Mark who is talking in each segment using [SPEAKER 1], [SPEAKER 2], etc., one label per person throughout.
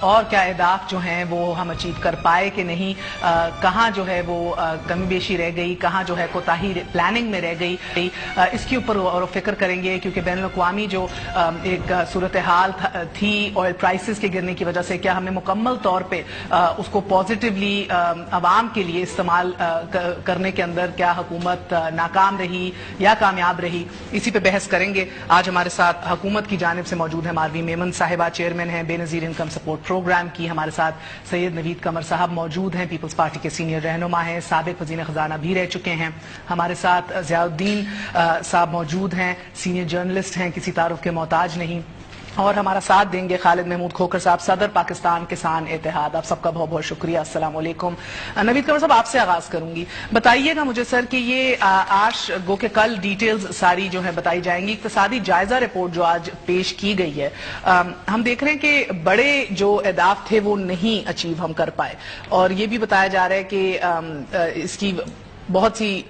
[SPEAKER 1] اور کیا اہداف جو ہیں وہ ہم اچیو کر پائے کہ نہیں, کہاں جو ہے وہ کمی بیشی رہ گئی, کہاں جو ہے کوتاہی پلاننگ میں رہ گئی, اس کے اوپر غور و فکر کریں گے. کیونکہ بین الاقوامی جو ایک صورتحال تھی آئل پرائسز کے گرنے کی وجہ سے, کیا ہم نے مکمل طور پہ اس کو پازیٹیولی عوام کے لیے استعمال کرنے کے اندر کیا حکومت ناکام رہی یا کامیاب رہی, اسی پہ بحث کریں گے. آج ہمارے ساتھ حکومت کی جانب سے موجود ہیں ماروی میمن صاحبہ, چیئرمین ہیں بے نظیر انکم سپورٹ پروگرام کی. ہمارے ساتھ سید نوید قمر صاحب موجود ہیں, پیپلز پارٹی کے سینئر رہنما ہیں, سابق وزیر خزانہ بھی رہ چکے ہیں. ہمارے ساتھ ضیاء الدین صاحب موجود ہیں, سینئر جرنلسٹ ہیں, کسی تعارف کے محتاج نہیں. اور ہمارا ساتھ دیں گے خالد محمود کھوکھر صاحب, صدر پاکستان کسان اتحاد. آپ سب کا بہت بہت شکریہ. السلام علیکم. نوید قمر صاحب, آپ سے آغاز کروں گی. بتائیے گا مجھے سر کہ یہ آج گو کہ کل ڈیٹیلز ساری جو ہے بتائی جائیں گی. اقتصادی جائزہ رپورٹ جو آج پیش کی گئی ہے, ہم دیکھ رہے ہیں کہ بڑے جو اہداف تھے وہ نہیں اچیو ہم کر پائے, اور یہ بھی بتایا جا رہا ہے کہ اس کی بہت سی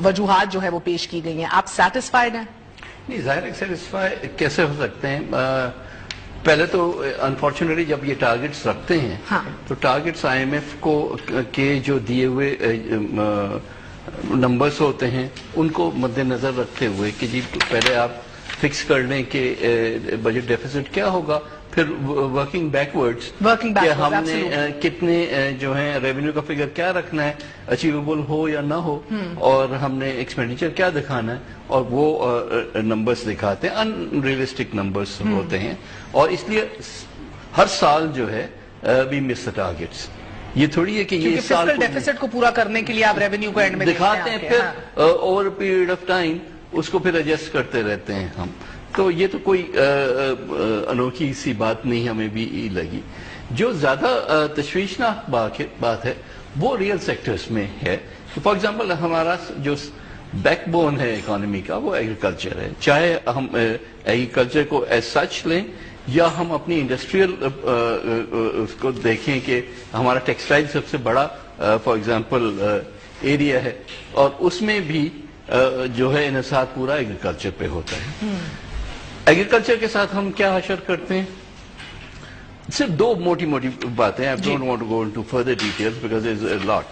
[SPEAKER 1] وجوہات جو ہے وہ پیش کی گئی ہیں. آپ سیٹسفائیڈ ہیں؟
[SPEAKER 2] نہیں, ظاہر ہے سیٹسفائی کیسے ہو سکتے ہیں. پہلے تو انفارچونیٹلی جب یہ ٹارگٹس رکھتے ہیں تو ٹارگٹس آئی ایم ایف کو کے جو دیے ہوئے نمبرز ہوتے ہیں ان کو مد نظر رکھتے ہوئے کہ جی پہلے آپ فکس کر لیں کہ بجٹ ڈیفیسٹ کیا ہوگا, پھر ورکنگ بیکورڈز کہ ہم نے کتنے جو ہیں ریونیو کا فگر کیا رکھنا ہے, اچیویبل ہو یا نہ ہو, اور ہم نے ایکسپینڈیچر کیا دکھانا ہے, اور وہ نمبرز دکھاتے ہیں. ان ریئلسٹک نمبرز ہوتے ہیں, اور اس لیے ہر سال جو ہے وی مس دا ٹارگٹس. یہ تھوڑی ہے کہ یہ سال
[SPEAKER 1] ڈیفیسٹ کو پورا کرنے کے لیے آپ ریونیو کو اینڈ میں
[SPEAKER 2] دکھاتے ہیں, پھر اوور پیریڈ آف ٹائم اس کو پھر ایڈجسٹ کرتے رہتے ہیں ہم. تو یہ تو کوئی انوکھی سی بات نہیں ہمیں بھی لگی. جو زیادہ تشویشناک بات ہے وہ ریئل سیکٹرز میں ہے. فار ایگزامپل ہمارا جو بیک بون ہے اکانومی کا وہ ایگریکلچر ہے. چاہے ہم ایگریکلچر کو ایز سچ لیں یا ہم اپنی انڈسٹریل اس کو دیکھیں کہ ہمارا ٹیکسٹائل سب سے بڑا فار ایگزامپل ایریا ہے, اور اس میں بھی جو ہے انحصار پورا ایگریکلچر پہ ہوتا ہے. ایگریکلچر کے ساتھ ہم کیا حشر کرتے ہیں؟ صرف دو موٹی باتیں. I don't want to go into further details because there's a lot.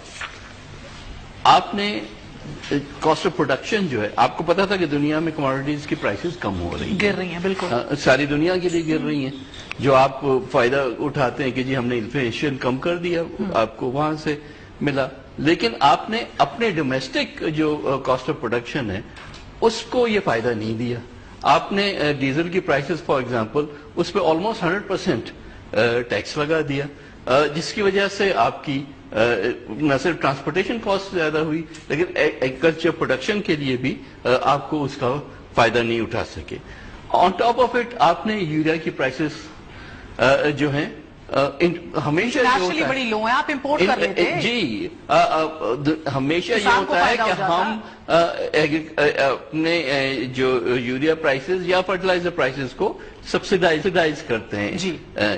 [SPEAKER 2] آپ نے کاسٹ آف پروڈکشن جو ہے, آپ کو پتا تھا کہ دنیا میں کموڈیٹیز کی پرائسز کم ہو رہی ہیں,
[SPEAKER 1] گر رہی ہیں, بالکل
[SPEAKER 2] ساری دنیا کے لیے گر رہی ہیں. جو آپ فائدہ اٹھاتے ہیں کہ جی ہم نے انفلیشن کم کر دیا, آپ کو وہاں سے ملا, لیکن آپ نے اپنے ڈومیسٹک جو کاسٹ آف پروڈکشن ہے اس کو یہ فائدہ نہیں دیا. آپ نے ڈیزل کی پرائسز فار ایگزامپل اس پہ آلموسٹ 100% ٹیکس لگا دیا, جس کی وجہ سے آپ کی نہ صرف ٹرانسپورٹیشن کاسٹ زیادہ ہوئی لیکن ایگریکلچر پروڈکشن کے لیے بھی آپ کو اس کا فائدہ نہیں اٹھا سکے. آن ٹاپ آف اٹ آپ نے یوریا کی پرائسز جو ہیں ہمیشہ
[SPEAKER 1] بڑی لو ہیں, آپ امپورٹ کر لیتے ہیں.
[SPEAKER 2] جی ہمیشہ یہ ہوتا ہے کہ ہم اپنے جو یوریا پرائسز یا فرٹیلائزر پرائسز کو سبسیڈائز کرتے ہیں.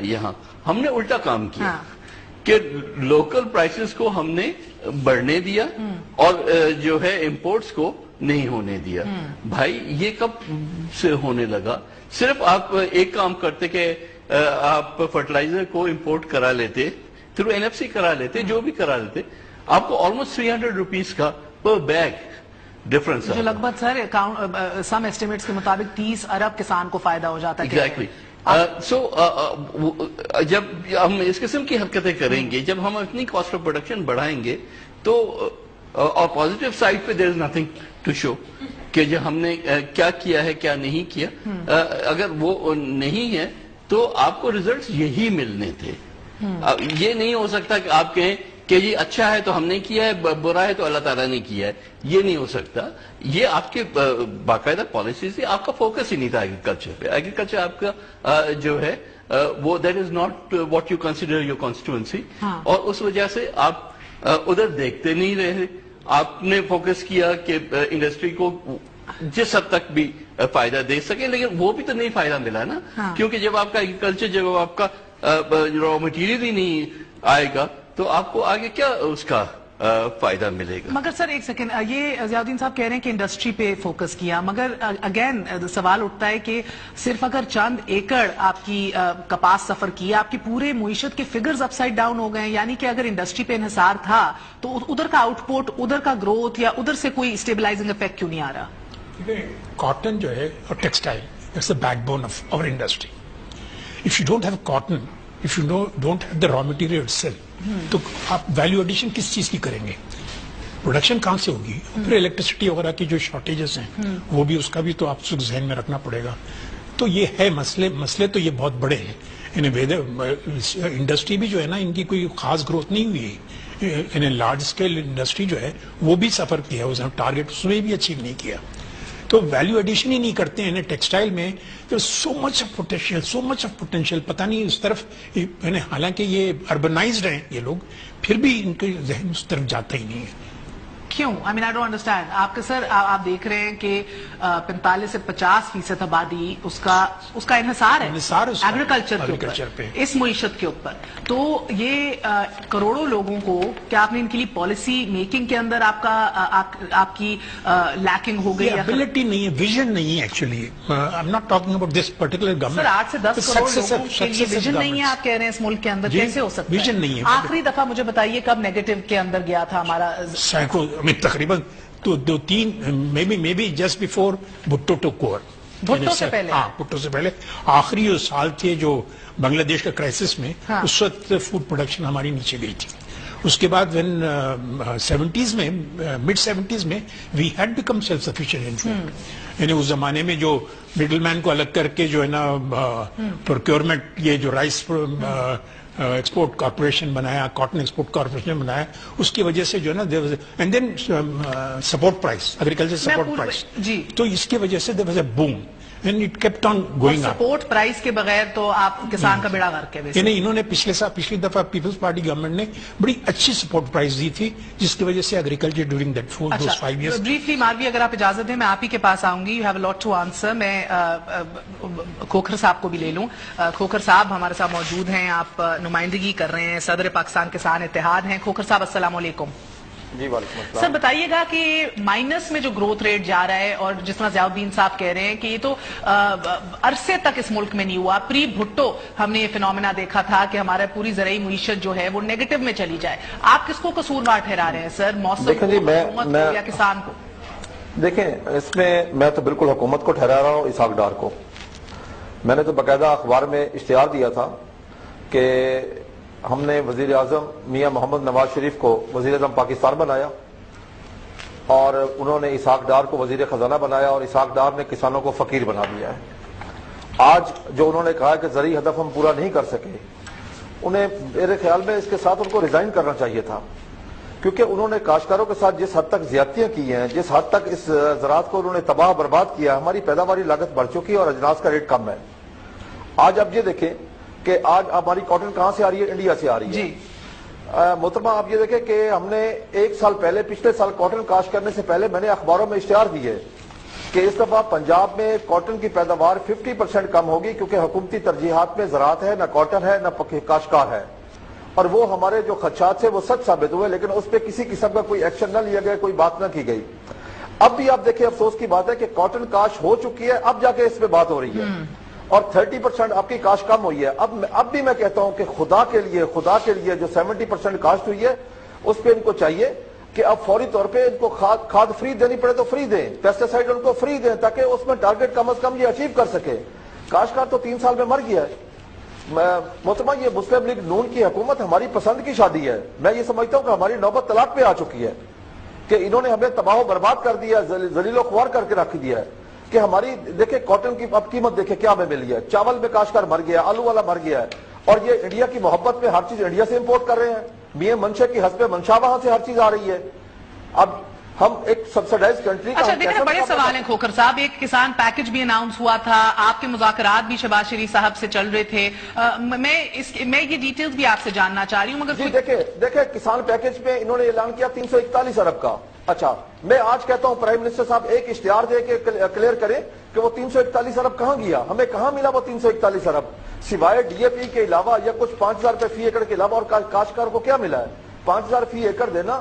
[SPEAKER 2] یہاں ہم نے الٹا کام کیا کہ لوکل پرائسز کو ہم نے بڑھنے دیا اور جو ہے امپورٹس کو نہیں ہونے دیا. بھائی یہ کب سے ہونے لگا؟ صرف آپ ایک کام کرتے کہ آپ فرٹیلائزر کو امپورٹ کرا لیتے تھرو NFC کرا لیتے, جو بھی کرا لیتے, آپ کو آلموسٹ 300 روپیز کا پر بیگ ڈفرنس
[SPEAKER 1] جو لگ بھگ سر سم ایسٹیمیٹس کے مطابق 30 ارب کسان کو فائدہ ہو جاتا ہے.
[SPEAKER 2] ایگزیکٹلی. سو جب ہم اس قسم کی حرکتیں کریں گے, جب ہم اپنی کاسٹ آف پروڈکشن بڑھائیں گے تو اور پازیٹیو سائڈ پہ دیر از نتھنگ ٹو شو کہ جو ہم نے کیا کیا ہے کیا نہیں کیا. اگر وہ نہیں ہے تو آپ کو ریزلٹس یہی ملنے تھے. یہ نہیں ہو سکتا کہ آپ کہیں کہ یہ اچھا ہے تو ہم نے کیا ہے, برا ہے تو اللہ تعالیٰ نے کیا ہے. یہ نہیں ہو سکتا. یہ آپ کے باقاعدہ پالیسیز تھی, آپ کا فوکس ہی نہیں تھا ایگریکلچر پہ. ایگریکلچر آپ کا جو ہے وہ that is not what you consider your constituency, اور اس وجہ سے آپ ادھر دیکھتے نہیں رہے. آپ نے فوکس کیا کہ انڈسٹری کو جس حد تک بھی فائدہ دے سکے, لیکن وہ بھی تو نہیں فائدہ ملا نا. کیونکہ جب آپ کا ایگریکلچر, جب آپ کا را مٹیریل ہی نہیں آئے گا تو آپ کو آگے کیا اس کا فائدہ ملے گا.
[SPEAKER 1] مگر سر ایک سیکنڈ، یہ ضیاء الدین صاحب کہہ رہے ہیں کہ انڈسٹری پہ فوکس کیا، مگر اگین سوال اٹھتا ہے کہ صرف اگر چند ایکڑ آپ کی کپاس سفر کیا، آپ کی پورے معیشت کے فگرز اپ سائڈ ڈاؤن ہو گئے، یعنی کہ اگر انڈسٹری پہ انحصار تھا تو ادھر کا آؤٹ پٹ، ادھر کا گروتھ یا ادھر سے کوئی اسٹیبلائزنگ افیکٹ کیوں نہیں آ رہا؟
[SPEAKER 3] کاٹن جو ہے اور textile it's the backbone of our industry. If you don't have cotton, if you don't have the raw material itself, تو آپ ویلیو ایڈیشن کس چیز کی کریں گے؟ پروڈکشن کہاں سے ہوگی؟ پھر الیکٹریسٹی وغیرہ کی جو شارٹیجز ہیں وہ بھی، اس کا بھی تو آپ کو ذہن میں رکھنا پڑے گا. تو یہ ہے مسئلے تو یہ بہت بڑے ہیں. انڈسٹری بھی جو ہے نا، ان کی کوئی خاص گروتھ نہیں ہوئی ہے. لارج اسکیل انڈسٹری جو ہے وہ بھی سفر کیا ہے، ٹارگیٹ اس میں بھی اچیو نہیں کیا. تو ویلیو ایڈیشن ہی نہیں کرتے ہیں ٹیکسٹائل میں. سو مچ آف پوٹینشیل پتہ نہیں اس طرف، حالانکہ یہ اربنائزڈ ہیں یہ لوگ، پھر بھی ان کے ذہن اس طرف جاتا ہی نہیں ہے.
[SPEAKER 1] کیوں؟ آئی مین آئی ڈونٹ انڈرسٹینڈ. آپ کے سر آپ دیکھ رہے ہیں کہ 45 سے 50% آبادی اس کا انحصار ہے ایگریکلچر پہ، اس معیشت کے اوپر. تو یہ کروڑوں لوگوں کو کیا آپ نے ان کے لیے پالیسی میکنگ کے اندر آپ کی لیکنگ ہو گئی؟
[SPEAKER 3] ابلٹی نہیں ہے، ویژن نہیں ہے. Actually I am not talking about this particular government.
[SPEAKER 1] Sir 8 سے 10 کروڑ لوگوں کے لیے ویژن نہیں ہے آپ کہہ رہے ہیں اس ملک کے اندر؟ کیسے ہو سکتا ہے؟
[SPEAKER 3] ویژن نہیں ہے.
[SPEAKER 1] آخری دفعہ مجھے بتائیے کب نیگیٹو کے اندر گیا تھا ہمارا؟
[SPEAKER 3] سینکڑوں، تقریباً دو تین، maybe just before Bhutto took over.
[SPEAKER 1] Bhutto سے پہلے؟
[SPEAKER 3] ہاں، بھٹو سے پہلے. آخری جو سال تھے جو بنگلہ دیش کا کرائسس میں، اس وقت فوڈ پروڈکشن ہماری نیچے گئی تھی. اس کے بعد وین 70s میں، مڈ 70s میں، we had become self sufficient in food. یعنی اس زمانے میں جو مڈل مین کو الگ کر کے جو ہے نا پروکیورمنٹ، یہ جو رائس ایکسپورٹ کارپوریشن بنایا، کاٹن ایکسپورٹ کارپوریشن بنایا، اس کی وجہ سے جو ہے نا and then support price, agriculture support price.
[SPEAKER 1] جی،
[SPEAKER 3] تو اس کی وجہ سے there was a boom and it kept on going up.
[SPEAKER 1] Support price کے بغیر تو آپ کسان کا بیڑا غرق ہے.
[SPEAKER 3] یعنی انہوں نے پچھلی دفعہ پیپلز پارٹی گورنمنٹ نے بڑی اچھی سپورٹ پرائز دی تھی، جس کی وجہ سے agriculture during that 5 years.
[SPEAKER 1] Briefly Marvi اگر آپ اجازت دیں میں آپ ہی کے پاس آؤں گی. You have a lot to answer. میں کھوکھر صاحب کو بھی لے لوں. کھوکھر صاحب ہمارے ساتھ موجود ہیں، آپ نمائندگی کر رہے ہیں، صدر پاکستان کسان اتحاد ہیں. کھوکھر صاحب السلام علیکم.
[SPEAKER 4] جی وعلیکم السلام.
[SPEAKER 1] سر بتائیے گا کہ مائنس میں جو گروتھ ریٹ جا رہا ہے، اور جس طرح ضیاء الدین صاحب کہہ رہے ہیں کہ یہ تو عرصے تک اس ملک میں نہیں ہوا. پری بھٹو ہم نے یہ فینومینا دیکھا تھا کہ ہمارا پوری زرعی معیشت جو ہے وہ نیگیٹو میں چلی جائے. آپ کس کو قصوروار ٹھہرا رہے ہیں سر؟ موسم کو، حکومت کو، یا کسان کو؟
[SPEAKER 4] دیکھیں، اس میں تو بالکل حکومت کو ٹھہرا رہا ہوں، اسحاق ڈار کو. میں نے تو باقاعدہ اخبار میں اشتہار دیا تھا کہ ہم نے وزیر اعظم میاں محمد نواز شریف کو وزیر اعظم پاکستان بنایا، اور انہوں نے اسحاق ڈار کو وزیر خزانہ بنایا، اور اسحاق ڈار نے کسانوں کو فقیر بنا دیا ہے. آج جو انہوں نے کہا کہ زرعی ہدف ہم پورا نہیں کر سکے، انہیں میرے خیال میں اس کے ساتھ ان کو ریزائن کرنا چاہیے تھا. کیونکہ انہوں نے کاشتکاروں کے ساتھ جس حد تک زیادتیاں کی ہیں، جس حد تک اس زراعت کو انہوں نے تباہ برباد کیا، ہماری پیداواری لاگت بڑھ چکی ہے اور اجناس کا ریٹ کم ہے. آج آپ یہ دیکھیں کہ آج ہماری کاٹن کہاں سے آ رہی ہے؟ انڈیا سے آ رہی ہے. محترمہ آپ یہ دیکھیں کہ ہم نے ایک سال پہلے، پچھلے سال کاٹن کاشت کرنے سے پہلے میں نے اخباروں میں اشتہار دیے کہ اس دفعہ پنجاب میں کاٹن کی پیداوار 50% کم ہوگی، کیونکہ حکومتی ترجیحات میں زراعت ہے، نہ کاٹن ہے، نہ کاشتکار ہے. اور وہ ہمارے جو خدشات تھے وہ سچ ثابت ہوئے، لیکن اس پہ کسی قسم کا کوئی ایکشن نہ لیا گیا، کوئی بات نہ کی گئی. اب بھی آپ دیکھیں، افسوس کی بات ہے کہ کاٹن کاشت ہو چکی ہے، اب جا کے اس پہ بات ہو رہی ہے، اور 30% آپ کی کاشت کم ہوئی ہے. اب بھی میں کہتا ہوں کہ خدا کے لیے جو 70% کاشت ہوئی ہے، اس پہ ان کو چاہیے کہ اب فوری طور پہ ان کو کھاد فری دینی پڑے تو فری دیں، پیسٹیسائڈ ان کو فری دیں، تاکہ اس میں ٹارگیٹ کم از کم یہ اچیو کر سکے. کاشتکار تو 3 سال میں مر گیا ہے. محترمہ، یہ مسلم لیگ نون کی حکومت ہماری پسند کی شادی ہے. میں یہ سمجھتا ہوں کہ ہماری نوبت طلاق پہ آ چکی ہے، کہ انہوں نے ہمیں تباہ و برباد کر دیا، ذلیل و خوار کر کے رکھ دیا ہے. کہ ہماری دیکھیں کاٹن کی اب قیمت دیکھیں کیا ہمیں ملی ہے. چاول میں کاشتکار مر گیا، آلو والا مر گیا ہے، اور یہ انڈیا کی محبت میں ہر چیز انڈیا سے امپورٹ کر رہے ہیں. میاں منشا کی حسب منشا وہاں سے ہر چیز آ رہی ہے. اب ہم ایک سبسڈائز کنٹری کا،
[SPEAKER 1] اچھا دیکھیں بڑے سوال ہیں کھوکھر صاحب. ایک کسان پیکج بھی اناؤنس ہوا تھا، آپ کے مذاکرات بھی شہباز شریف صاحب سے چل رہے تھے. میں یہ ڈیٹیلز بھی آپ سے جاننا چاہ رہی ہوں. مگر
[SPEAKER 4] جی دیکھیں کسان پیکج میں انہوں نے اعلان کیا 341 ارب کا. اچھا میں آج کہتا ہوں پرائم منسٹر صاحب ایک اشتہار دے کے کلیئر کریں کہ وہ 341 ارب کہاں گیا، ہمیں کہاں ملا وہ 341 ارب، سوائے ڈی اے پی کے علاوہ یا کچھ 5000 روپے فی ایکڑ کے علاوہ، اور کاشتکار کو کیا ملا ہے؟ 5000 فی ایکڑ دینا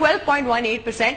[SPEAKER 5] 12.18%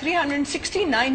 [SPEAKER 5] 369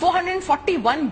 [SPEAKER 5] 441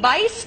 [SPEAKER 5] 22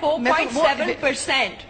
[SPEAKER 5] 4.7%,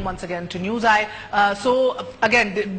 [SPEAKER 1] welcome once again to News Eye. So again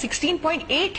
[SPEAKER 5] 16.8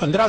[SPEAKER 3] 15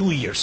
[SPEAKER 3] 2 years.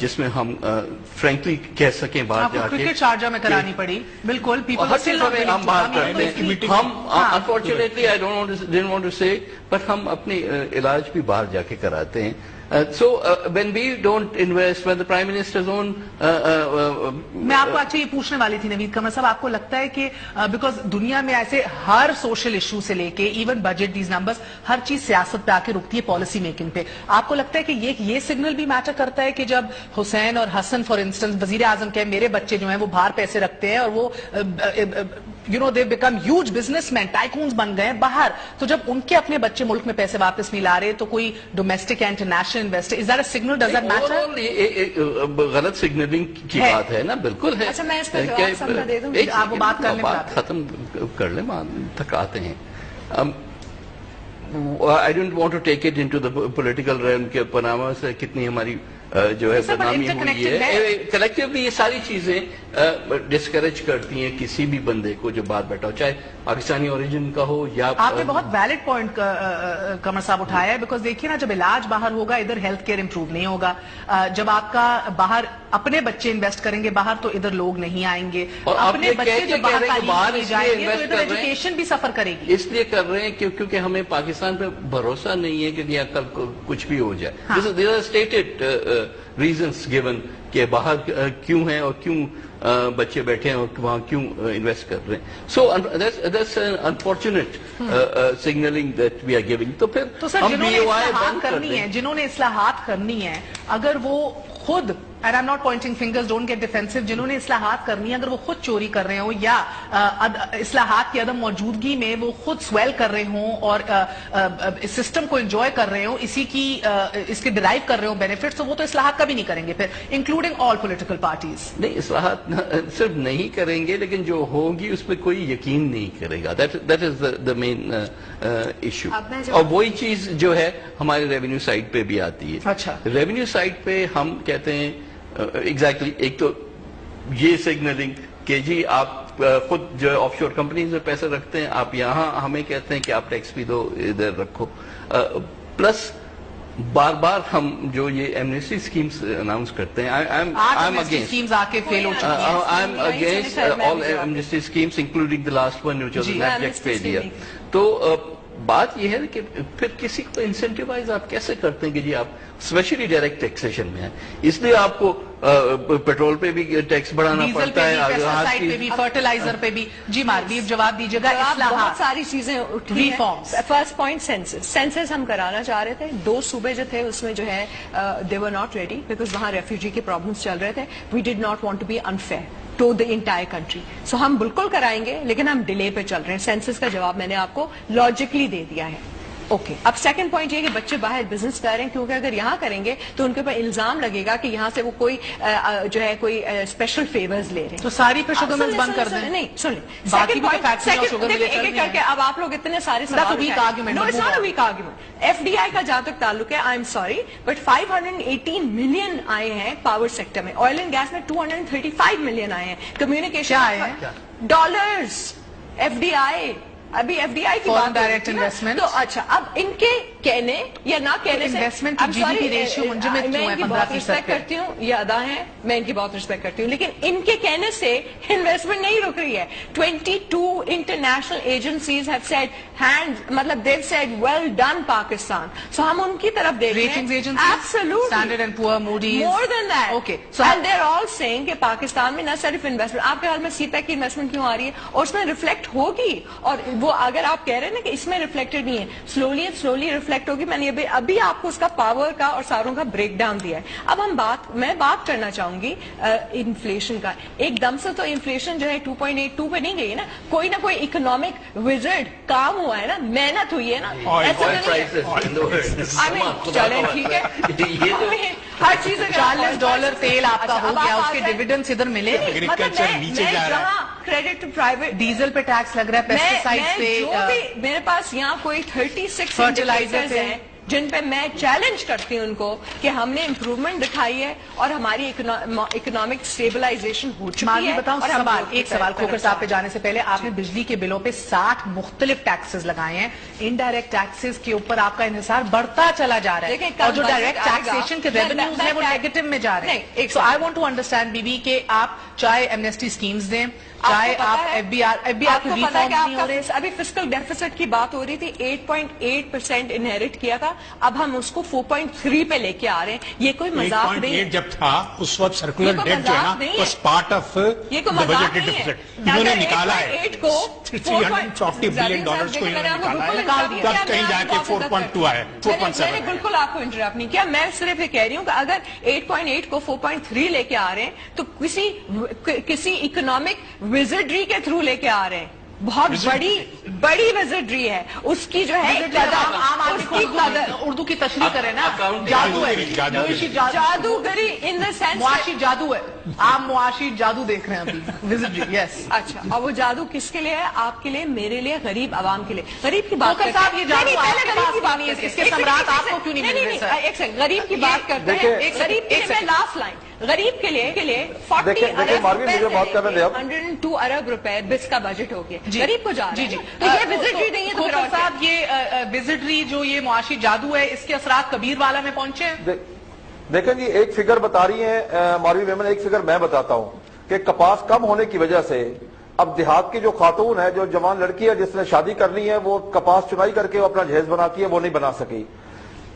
[SPEAKER 2] جس میں ہم فرینکلی کہہ سکیں باہر
[SPEAKER 1] آپ کو
[SPEAKER 2] جا کے
[SPEAKER 1] کرکٹ شارجہ میں کرانی پڑی بالکل
[SPEAKER 2] ہر چیز ہم باہر کرتے ہیں. ہم unfortunately I don't want to say but ہم اپنے علاج بھی باہر جا کے کراتے ہیں. So when we don't invest, when the Prime Minister's own
[SPEAKER 1] میں آپ کو اچھا یہ پوچھنے والی تھی نوید قمر صاحب, آپ کو لگتا ہے کہ بیکاز دنیا میں ایسے ہر سوشل ایشو سے لے کے ایون بجٹ دیز نمبرز ہر چیز سیاست پہ آ کے رکتی ہے پالیسی میکنگ پہ, آپ کو لگتا ہے کہ یہ سگنل بھی میٹر کرتا ہے کہ جب حسین اور حسن فار انسٹنس وزیر اعظم کے میرے بچے جو ہیں وہ باہر پیسے رکھتے ہیں اور وہ they become huge businessmen, tycoons بن گئے باہر, تو جب ان کے اپنے بچے ملک میں پیسے واپس نہیں لا رہے تو کوئی ڈومیسٹک یا international investor, is that a signal, does that matter?
[SPEAKER 2] غلط سگنلنگ کی بات ہے نا, بالکل ہے.
[SPEAKER 5] اچھا میں اس پہ جواب سمجھا دے دوں,
[SPEAKER 1] آپ وہ بات کر لیں,
[SPEAKER 2] بات ختم کر لیں, تک آتے ہیں. I don't want to take it into the political realm کہ پاناما سے کتنی ہماری جو ہے بدنامی ہوئی ہے. کلیکٹیولی یہ ساری چیزیں ڈسکریج کرتی ہیں کسی بھی بندے کو جو باہر بیٹھا ہو, چاہے پاکستانی اوریجن کا ہو یا.
[SPEAKER 1] آپ نے بہت ویلڈ پوائنٹ قمر صاحب اٹھایا ہے, بیکاز دیکھیے نا, جب علاج باہر ہوگا ادھر ہیلتھ کیئر امپروو نہیں ہوگا. جب آپ کا باہر اپنے بچے انویسٹ کریں گے باہر تو ادھر لوگ نہیں آئیں گے, اپنے بچے جو باہر تعلیم کی جائیں گے تو ادھر ایجوکیشن بھی سفر کرے گی.
[SPEAKER 2] اس لیے کر رہے ہیں کیونکہ ہمیں پاکستان پہ بھروسہ نہیں ہے کہ یہاں کل کچھ بھی ہو جائے. These are stated reasons given کہ باہر کیوں ہیں اور کیوں بچے بیٹھے ہیں اور وہاں کیوں انویسٹ کر رہے ہیں. سو that's an unfortunate signaling that we are giving. تو پھر
[SPEAKER 1] تو سر جنہوں نے اصلاحات کرنی ہے, جنہوں نے اصلاحات کرنی ہے, اگر وہ خود, and I'm not pointing fingers, don't get defensive, جنہوں نے اصلاحات کرنی ہے اگر وہ خود چوری کر رہے ہوں یا اصلاحات کی عدم موجودگی میں وہ خود سویل کر رہے ہوں اور اس سسٹم کو انجوائے کر رہے ہوں, اس کے ڈرائیو کر رہے ہوں بینیفٹس, تو وہ تو اصلاحات کبھی نہیں کریں گے پھر, انکلوڈنگ آل پولیٹیکل پارٹیز.
[SPEAKER 2] نہیں, اصلاحات صرف نہیں کریں گے لیکن جو ہوگی اس پہ کوئی یقین نہیں کرے گا. That is the main issue. اور وہی چیز جو ہے ہمارے ریونیو سائڈ پہ بھی آتی ہے.
[SPEAKER 1] اچھا,
[SPEAKER 2] ریونیو سائڈ پہ ہم کہتے ہیں ایگزیکٹلی ایک تو یہ سگنلنگ کہ جی آپ خود جو آف شور کمپنیز میں پیسے رکھتے ہیں, آپ یہاں ہمیں کہتے ہیں کہ آپ ٹیکس بھی دو, ادھر رکھو. پلس بار بار ہم جو یہ ایمنیسٹی اسکیمز اناؤنس کرتے ہیں, I'm against all amnesty schemes including the last one which was an abject failure. تو بات یہ ہے کہ پھر کسی کو انسینٹیوائز آپ کیسے کرتے ہیں کہ جی آپ اسپیشلی ڈائریکٹ ٹیکسیشن میں ہیں, اس لیے آپ کو پیٹرول پہ بھی ٹیکس بڑھانا پڑتا ہے,
[SPEAKER 1] پیسٹیسائڈ پہ بھی, فرٹیلائزر پہ بھی. جی مارویف جواب دیجیے گا.
[SPEAKER 5] بہت ساری چیزیں اٹھی ہیں. فرسٹ پوائنٹ سینسس ہم کرانا چاہ رہے تھے, 2 صوبے جو تھے اس میں جو ہے they were not ready because وہاں ریفیوجی کے پرابلمس چل رہے تھے. we did not want to be unfair to the entire country. So ہم بالکل کرائیں گے لیکن ہم ڈیلے پہ چل رہے ہیں. سینسس کا جواب میں نے آپ کو لاجکلی دے دیا ہے. اوکے, اب سیکنڈ پوائنٹ یہ کہ بچے باہر بزنس کر رہے ہیں, کیونکہ اگر یہاں کریں گے تو ان کے اوپر الزام لگے گا کہ یہاں سے وہ کوئی جو ہے کوئی اسپیشل فیورز لے رہے ہیں.
[SPEAKER 1] تو ساری پہ شوگر ملز بند کر دیں.
[SPEAKER 5] نہیں سن لیں, ایک کر کے اب آپ لوگ اتنے سارے weak argument. F D I کا جہاں تک تعلق ہے, I am sorry but 518 million آئے ہیں پاور سیکٹر میں, آئل اینڈ گیس میں 235 ملین آئے ہیں, کمیونیکیشن آئے ہیں ڈالرز. ایف ڈی آئی, ابھی ایف ڈی آئی کی بات
[SPEAKER 1] ڈائریکٹ انویسٹمنٹ.
[SPEAKER 5] تو اچھا, اب ان کے کہنے یا نہ کہنے سے
[SPEAKER 1] انویسٹمنٹ کی جی ڈی پی ریشیو منجمد کیوں ہے 15%
[SPEAKER 5] میں ان کی بہت رسپیکٹ کرتی ہوں, یہ ادا ہیں, میں ان کی بہت رسپیکٹ کرتی ہوں, لیکن ان کے کہنے سے انویسٹمنٹ نہیں رک رہی ہے. 22 انٹرنیشنل ایجنسیز ہیو سیڈ مطلب they've said well done Pakistan. سو ہم ان کی طرف دیکھ رہے ہیں. Absolutely.
[SPEAKER 1] Standard and Poor, Moody's.
[SPEAKER 5] More than that.
[SPEAKER 1] Okay. So
[SPEAKER 5] and they're all saying کہ پاکستان میں نہ صرف انویسٹمنٹ, آپ کے خیال میں سی پیک کی انویسٹمنٹ کیوں آ رہی ہے, اور اس میں ریفلیکٹ ہوگی, اور وہ اگر آپ کہہ رہے ہیں نا کہ اس میں ریفلیکٹڈ نہیں ہے, سلولی ریفلیکٹ ہوگی. میں نے ابھی آپ کو اس کا پاور کا اور ساروں کا بریک ڈاؤن دیا ہے. اب میں بات کرنا چاہوں گی انفلیشن کا. ایک دم سے تو انفلیشن جو ہے 2.82 پہ نہیں گئی نا, کوئی نہ کوئی اکنامک وزرڈ کام ہوا ہے نا, محنت ہوئی ہے نا. چلیں ٹھیک ہے, ہر چیز
[SPEAKER 1] $40 تیل آپ کا ہو گیا, اس کے ڈیویڈنڈز ادھر ملے.
[SPEAKER 5] جہاں کریڈٹ ٹو پرائیویٹ,
[SPEAKER 1] ڈیزل پہ ٹیکس لگ رہا ہے, پیسٹیسائڈ پہ,
[SPEAKER 5] میرے پاس یہاں کوئی 36
[SPEAKER 1] فرٹیلائزر
[SPEAKER 5] ہیں جن پہ میں چیلنج کرتی ہوں ان کو کہ ہم نے امپروومنٹ دکھائی ہے اور ہماری اکنامک اسٹیبلائزیشن ہو چکی
[SPEAKER 1] ماضی
[SPEAKER 5] ہے.
[SPEAKER 1] بتاؤں سوال، ایک سوال کھوکر صاحب پہ جانے سے پہلے، آپ نے بجلی کے بلوں پہ 60 مختلف ٹیکسز لگائے ہیں، انڈائریکٹ ٹیکسز کے اوپر آپ کا انحصار بڑھتا چلا جا رہا ہے، اور جو ڈائریکٹ ٹیکسیشن کے ریونیوز ہیں وہ نیگیٹو میں جا رہے ہیں. So I want to understand بی بی کہ آپ چاہے ایمنیسٹی اسکیمز دیں، چاہے آپ ایف بی آر کی ریفارمز نہیں ہو رہے.
[SPEAKER 5] ابھی فسکل ڈیفیسٹ کی بات ہو رہی تھی، 8.8% انہیرٹ کیا تھا، اب ہم اس کو 4.3 پہ لے کے آ رہے ہیں. یہ کوئی مذاق نہیں ہے.
[SPEAKER 3] 8.8 جب تھا اس وقت سرکولر ڈیٹ جو ہے نا was part of the budgeted deficit. انہوں نے نکالا ہے $340 billion کو انہوں نے نکالا ہے، تب کہیں جا کے 4.2 آیا، 4.7.
[SPEAKER 5] میں نے بالکل آپ کو انٹرپٹ نہیں کیا، میں صرف یہ کہہ رہی ہوں کہ اگر 8.8 کو 4.3 لے کے آ رہے ہیں تو کسی اکنامک وزڈری کے تھرو لے کے آ رہے ہیں. بہت بڑی وزڈری ہے اس کی جو ہے
[SPEAKER 1] اردو کی تشریح کریں نا،
[SPEAKER 3] جادو ہے،
[SPEAKER 5] جادوگری ان دا سینس
[SPEAKER 1] معاشی جادو ہے، آپ معاشی جادو دیکھ رہے ہیں ابھی. وزڈری، یس.
[SPEAKER 5] اچھا، اور وہ جادو کس کے لیے ہے؟ آپ کے لیے، میرے لیے، غریب عوام کے لیے. غریب کی بات
[SPEAKER 1] کھوکر صاحب، یہ جادو
[SPEAKER 5] پہلے غریب کی بات
[SPEAKER 1] نہیں ہے، اس کے ثمرات آپ کو کیوں نہیں مل رہے سر؟
[SPEAKER 5] ایک سیکنڈ، غریب کی بات کرتے ہیں. غریب کے لیے لاسٹ لائن، غریب کے لیے 40 ارب 102 ارب روپے بس کا بجٹ ہو گیا، غریب کو جا رہا ہے. تو یہ وزٹری نہیں ہے.
[SPEAKER 1] کھوکر صاحب، یہ وزٹری جو یہ معاشی جادو ہے، اس کے اثرات کبیر والا میں پہنچے ہیں؟
[SPEAKER 4] دیکھیں جی، ایک فگر بتا رہی ہیں ماروی میمن، ایک فگر میں بتاتا ہوں کہ کپاس کم ہونے کی وجہ سے اب دیہات کی جو خاتون ہے، جو جوان لڑکی ہے جس نے شادی کرنی ہے، وہ کپاس چنائی کر کے وہ اپنا جہیز بناتی ہے، وہ نہیں بنا سکی.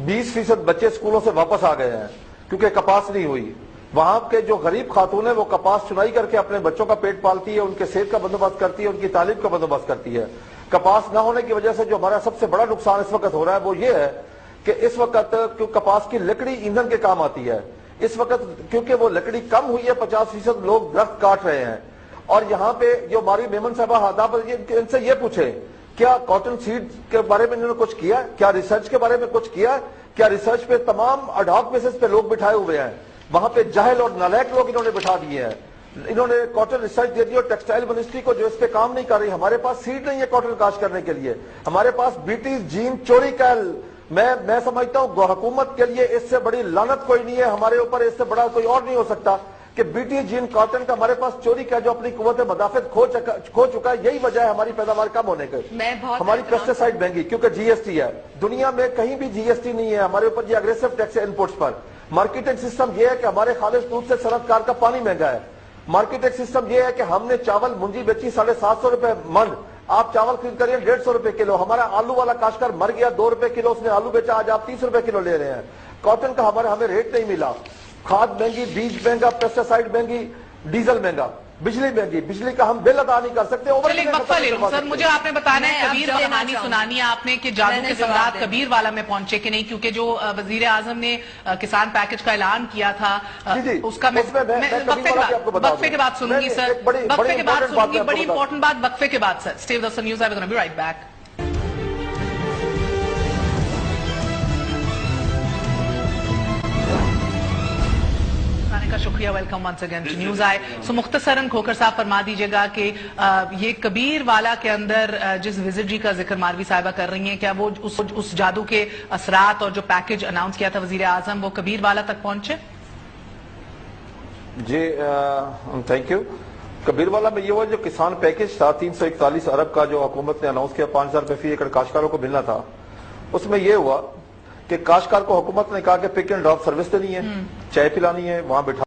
[SPEAKER 4] 20% بچے اسکولوں سے واپس آ گئے ہیں کیونکہ کپاس نہیں ہوئی. وہاں کے جو غریب خاتون ہے وہ کپاس چنائی کر کے اپنے بچوں کا پیٹ پالتی ہے، ان کے صحت کا بندوبست کرتی ہے، ان کی تعلیم کا بندوبست کرتی ہے. کپاس نہ ہونے کی وجہ سے جو ہمارا سب سے بڑا نقصان اس وقت ہو رہا ہے وہ یہ ہے کہ اس وقت کپاس کی لکڑی ایندھن کے کام آتی ہے. اس وقت کیونکہ وہ لکڑی کم ہوئی ہے، 50% لوگ درخت کاٹ رہے ہیں. اور یہاں پہ جو ہماری میمن صاحبہ ان سے یہ پوچھے کیا کاٹن سیڈ کے بارے میں انہوں نے کچھ کیا؟ کیا ریسرچ کے بارے میں کچھ کیا؟ کیا ریسرچ پہ تمام اڈاک بیسس پہ لوگ بٹھائے ہوئے ہیں؟ وہاں پہ جاہل اور نالائق لوگ انہوں نے بٹھا دیے ہیں. انہوں نے کاٹن ریسرچ دے دی اور ٹیکسٹائل منسٹری کو جو اس پہ کام نہیں کر رہی. ہمارے پاس سیڈ نہیں ہے کاٹن کاشت کرنے کے لیے. ہمارے پاس بیٹیز جین چوری کیل. میں سمجھتا ہوں حکومت کے لیے اس سے بڑی لعنت کوئی نہیں ہے ہمارے اوپر، اس سے بڑا کوئی اور نہیں ہو سکتا کہ بیٹی جین کاٹن کا ہمارے پاس چوری کیا، جو اپنی قوت مدافعت کھو چکا ہے. یہی وجہ ہے ہماری پیداوار کم ہونے کی. ہماری پیسٹیسائڈ مہنگی کیونکہ جی ایس ٹی ہے. دنیا میں کہیں بھی جی ایس ٹی نہیں ہے ہمارے اوپر. یہ اگریسو ٹیکس ہے انپوٹس پر. مارکیٹنگ سسٹم یہ ہے کہ ہمارے خالص دودھ سے صنعت کار کا پانی مہنگا ہے. مارکیٹنگ سسٹم یہ ہے کہ ہم نے چاول منجی بیچی 750 روپے من، آپ چاول خرید کریے 150 روپے کلو. ہمارا آلو والا کاشتکار مر گیا، 2 روپے کلو اس نے آلو بیچا، آج آپ 30 روپے کلو لے رہے ہیں. کاٹن کا ہمیں ریٹ نہیں ملا. کھاد مہنگی، بیج مہنگا، پیسٹیسائڈ مہنگی، ڈیزل مہنگا، بجلی مہنگی. بجلی کا ہم بل ادا نہیں کر سکتے.
[SPEAKER 1] ایک وقفہ لے لوں سر، مجھے آپ نے بتانا ہے کبیر کی کہانی سنانی ہے آپ نے کہ جادو کے ثمرات کبیر والا میں پہنچے کہ نہیں، کیونکہ جو وزیر اعظم نے کسان پیکج کا اعلان کیا تھا اس کا میں وقفے کے بعد سنوں گی سر. وقفے کے بعد سنوں گی، بڑی امپورٹنٹ بات وقفے کے بعد. Sir stay with us on News. I'm going to be right back. کا شکریہ. Welcome once again to News I. So مختصراً کھوکر صاحب فرما دیجیے گا کہ یہ کبیر والا کے اندر جس وزٹری کا ذکر ماروی صاحبہ کر رہی ہیں، کیا وہ اس جادو کے اثرات اور جو پیکج اناؤنس کیا تھا وزیر اعظم وہ کبیر والا تک پہنچے؟
[SPEAKER 4] جی تھینک یو. کبیر والا میں یہ ہوا جو کسان پیکج تھا 341 ارب کا جو حکومت نے اناؤنس کیا 5000 روپے فی ایکڑ کاشتکاروں کو ملنا تھا. اس میں یہ ہوا کہ کاشتکار کو حکومت نے کہا کہ پک اینڈ ڈراپ سروس دینی ہے، چائے پلانی ہے، وہاں بٹھا